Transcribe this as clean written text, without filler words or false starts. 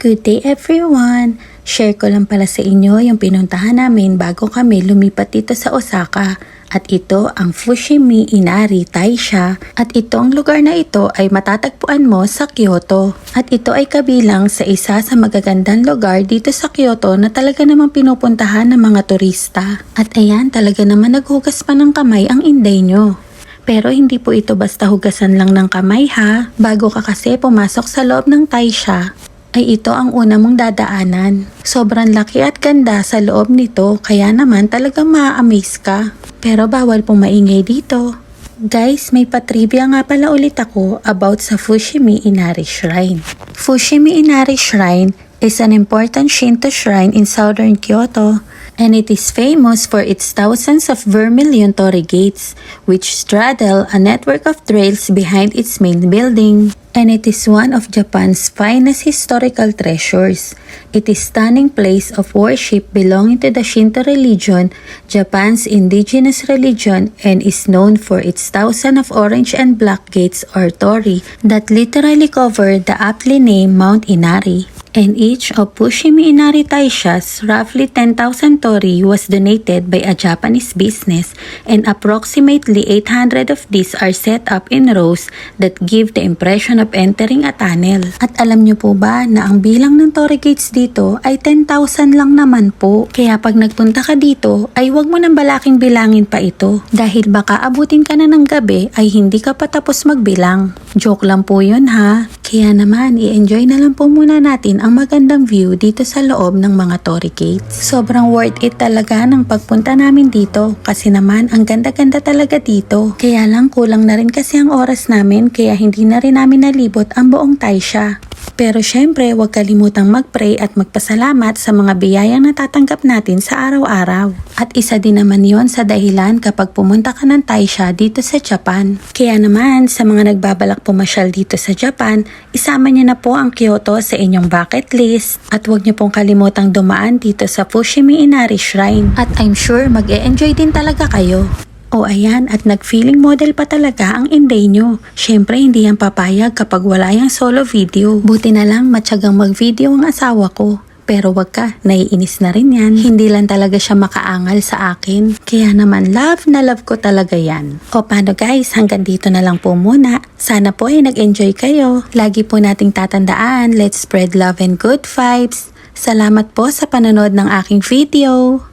Good day everyone! Share ko lang pala sa inyo yung pinuntahan namin bago kami lumipat dito sa Osaka. At ito ang Fushimi Inari Taisha. At itong lugar na ito ay matatagpuan mo sa Kyoto. At ito ay kabilang sa isa sa magagandang lugar dito sa Kyoto na talaga namang pinupuntahan ng mga turista. At ayan, talaga naman naghugas pa ng kamay ang inday nyo. Pero hindi po ito basta hugasan lang ng kamay ha. Bago ka kasi pumasok sa loob ng Taisha, ay ito ang una mong dadaanan. Sobrang laki at ganda sa loob nito, kaya naman talagang maa-amaze ka. Pero bawal pong maingay dito. Guys, may patrivia nga pala ulit ako about sa Fushimi Inari Shrine. Fushimi Inari Shrine is an important Shinto shrine in southern Kyoto, and it is famous for its thousands of vermilion torii gates, which straddle a network of trails behind its main building. And it is one of Japan's finest historical treasures. It is a stunning place of worship belonging to the Shinto religion, Japan's indigenous religion, and is known for its thousands of orange and black gates or torii that literally cover the aptly named Mount Inari. And each of Fushimi Inari Taisha's roughly 10,000 torii was donated by a Japanese business, and approximately 800 of these are set up in rows that give the impression of entering a tunnel. At alam nyo po ba na ang bilang ng torii gates dito ay 10,000 lang naman po. Kaya pag nagpunta ka dito ay huwag mo nang balaking bilangin pa ito, dahil baka abutin ka na ng gabi ay hindi ka pa tapos magbilang. Joke lang po yun ha. Kaya naman i-enjoy na lang po muna natin ang magandang view dito sa loob ng mga torii gates. Sobrang worth it talaga ng pagpunta namin dito kasi naman ang ganda-ganda talaga dito. Kaya lang kulang na rin kasi ang oras namin, kaya hindi na rin namin nalibot ang buong Taisha. Pero syempre, huwag kalimutang mag-pray at magpasalamat sa mga biyayang natatanggap natin sa araw-araw. At isa din naman yon sa dahilan kapag pumunta ka ng Taisha dito sa Japan. Kaya naman, sa mga nagbabalak pumasyal dito sa Japan, isama niyo na po ang Kyoto sa inyong bucket list. At huwag niyo pong kalimutang dumaan dito sa Fushimi Inari Shrine. At I'm sure mag-e-enjoy din talaga kayo. O ayan, at nag-feeling model pa talaga ang inday nyo. Syempre hindi yan papayag kapag wala yung solo video. Buti na lang matyagang mag-video ang asawa ko. Pero wag ka, naiinis na rin yan. Hindi lang talaga siya makaangal sa akin. Kaya naman love na love ko talaga yan. O paano guys, hanggang dito na lang po muna. Sana po ay nag-enjoy kayo. Lagi po nating tatandaan, let's spread love and good vibes. Salamat po sa panonood ng aking video.